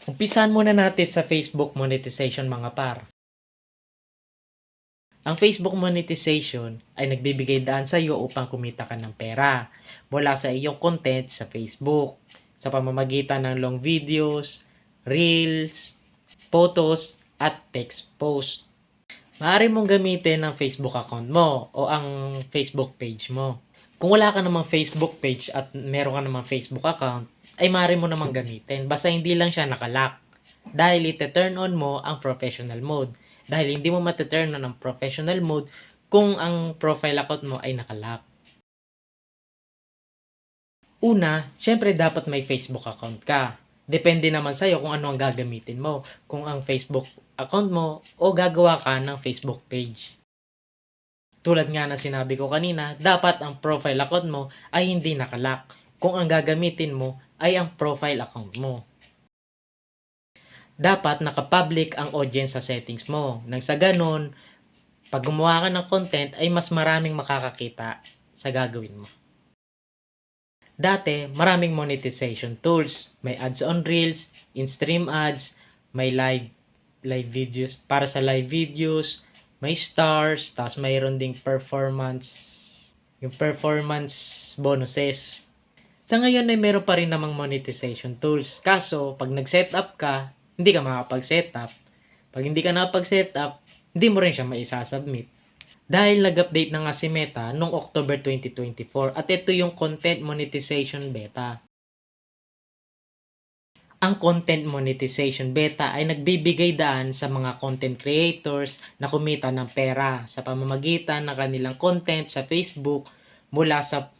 Umpisahan muna natin sa Facebook monetization mga par. Ang Facebook monetization ay nagbibigay daan sa iyo upang kumita ka ng pera mula sa iyong content sa Facebook sa pamamagitan ng long videos, reels, photos, at text post. Maaari mong gamitin ang Facebook account mo o ang Facebook page mo. Kung wala ka namang Facebook page at meron ka namang Facebook account, ay maaari mo namang gamitin. Basta hindi lang siya nakalock. Dahil ite-turn on mo ang professional mode. Dahil hindi mo mate-turn on ang professional mode kung ang profile account mo ay nakalock. Una, syempre dapat may Facebook account ka. Depende naman sa'yo kung ano ang gagamitin mo. Kung ang Facebook account mo o gagawa ka ng Facebook page. Tulad nga na sinabi ko kanina, dapat ang profile account mo ay hindi nakalock kung ang gagamitin mo ay ang profile account mo. Dapat naka-public ang audience sa settings mo. Nang sa ganon, pag gumawa ka ng content ay mas maraming makakakita sa gagawin mo. Dati, maraming monetization tools. May ads on reels, in-stream ads, may live videos para sa live videos, may stars, tapos mayroon ding yung performance bonuses. Sa ngayon ay meron pa rin namang monetization tools. Kaso, pag nag-setup ka, hindi ka makapag-setup. Pag hindi ka nakapag-setup, hindi mo rin siya maisasubmit. Dahil nag-update na nga si Meta noong October 2024 at ito yung content monetization beta. Ang content monetization beta ay nagbibigay daan sa mga content creators na kumita ng pera sa pamamagitan ng kanilang content sa Facebook mula sa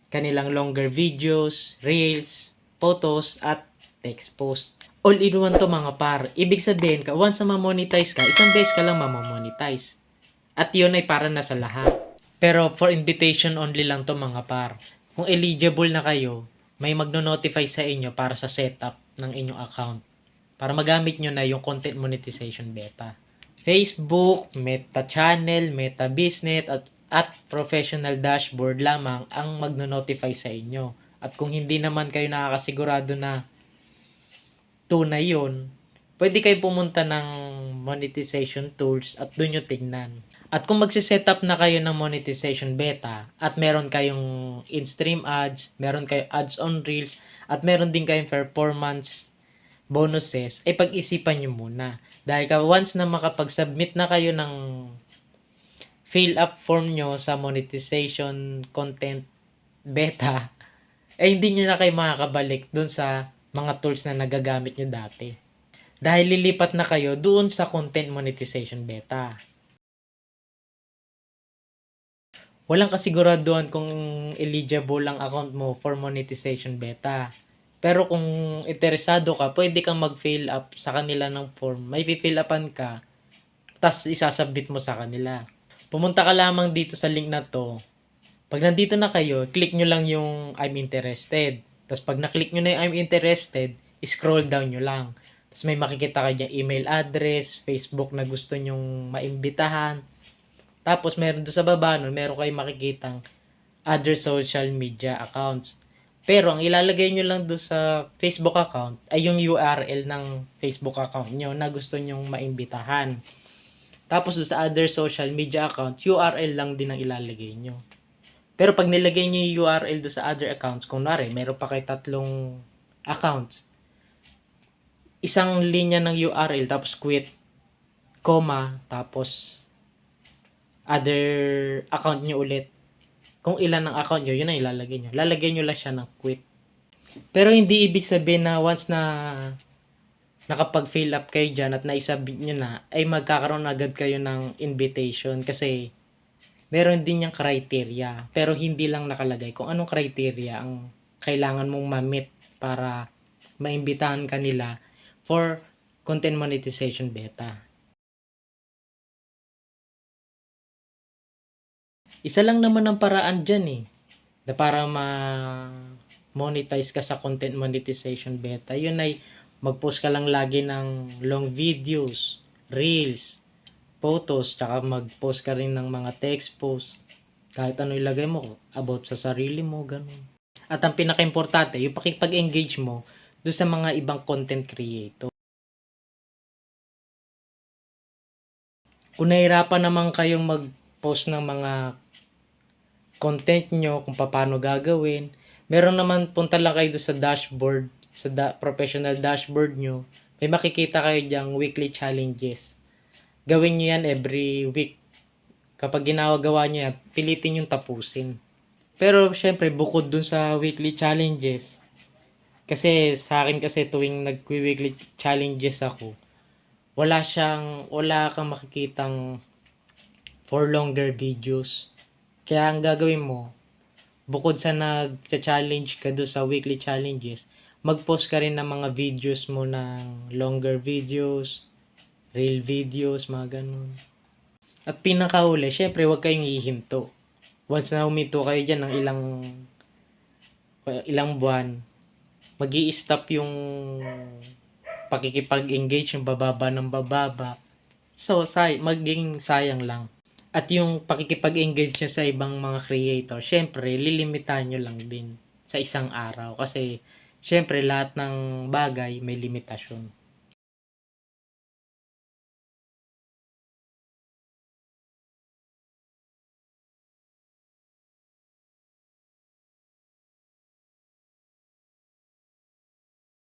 kanilang longer videos, reels, photos, at text post. All-in-one to mga par. Ibig sabihin ka, once na ma-monetize ka, isang beses ka lang ma-monetize. At yun ay para na sa lahat. Pero for invitation only lang to mga par. Kung eligible na kayo, may magno-notify sa inyo para sa setup ng inyong account. Para magamit nyo na yung content monetization beta. Facebook, Meta Channel, Meta Business, at professional dashboard lamang ang magno-notify sa inyo. At kung hindi naman kayo nakakasigurado na tunay yun, pwede kayo pumunta ng monetization tools at doon nyo tignan. At kung magsiset-up na kayo ng monetization beta at meron kayong in-stream ads, meron kayong ads on reels, at meron din kayong performance bonuses, ay pag-isipan nyo muna. Dahil once na makapag-submit na kayo ng fill up form nyo sa monetization content beta, ay hindi nyo na kayo makakabalik dun sa mga tools na nagagamit nyo dati. Dahil lilipat na kayo doon sa content monetization beta. Walang kasiguraduhan kung eligible ang account mo for monetization beta. Pero kung interesado ka, pwede kang mag-fill up sa kanila ng form. May fill upan ka, tas isasubmit mo sa kanila. Pumunta ka lamang dito sa link na to. Pag nandito na kayo, click nyo lang yung I'm interested. Tapos pag na-click nyo na yung I'm interested, scroll down nyo lang. Tapos may makikita kayo dyan email address, Facebook na gusto nyong maimbitahan. Tapos meron doon sa baba nun, meron kayong makikitang other social media accounts. Pero ang ilalagay nyo lang doon sa Facebook account ay yung URL ng Facebook account nyo na gusto nyong maimbitahan. Tapos doon sa other social media account, URL lang din ang ilalagay nyo. Pero pag nilagay nyo yung URL doon sa other accounts, kunwari, meron pa kayo 3 accounts. Isang linya ng URL, tapos quit, comma, tapos other account nyo ulit. Kung ilan ang account nyo, yun ang ilalagay nyo. Lalagay nyo lang siya ng quit. Pero hindi ibig sabihin na once na nakapag-fill up kayo dyan at naisubmit nyo na, ay magkakaroon agad kayo ng invitation kasi meron din yung criteria. Pero hindi lang nakalagay kung anong criteria ang kailangan mong ma-meet para maimbitahan ka nila for content monetization beta. Isa lang naman ang paraan dyan eh. Na para ma-monetize ka sa content monetization beta. Yun ay mag-post ka lang lagi ng long videos, reels, photos, tsaka mag-post ka rin ng mga text post. Kahit ano ilagay mo, about sa sarili mo, ganun. At ang pinaka-importante, yung pakipag-engage mo doon sa mga ibang content creator. Kung nahihirapan naman kayong mag-post ng mga content nyo, kung paano gagawin, meron naman, punta lang kayo doon sa dashboard, sa professional dashboard nyo, may makikita kayo diyang weekly challenges. Gawin nyo yan every week. Kapag ginagawa nyo yan, pilitin yung tapusin. Pero syempre, bukod dun sa weekly challenges, kasi sa akin kasi tuwing nag-weekly challenges ako, wala kang makikitang for longer videos. Kaya ang gagawin mo, bukod sa nag-challenge ka doon sa weekly challenges, mag-post ka rin ng mga videos mo ng longer videos, real videos, mga ganun. At pinakahuli, syempre huwag kayong hihinto. Once na huminto kayo dyan ng ilang buwan, mag-i-stop yung pakikipag-engage, yung bababa ng bababa. So, maging sayang lang. At yung pakikipag-engage nyo sa ibang mga creator, syempre, lilimitahan nyo lang din sa isang araw. Kasi, syempre, lahat ng bagay may limitasyon.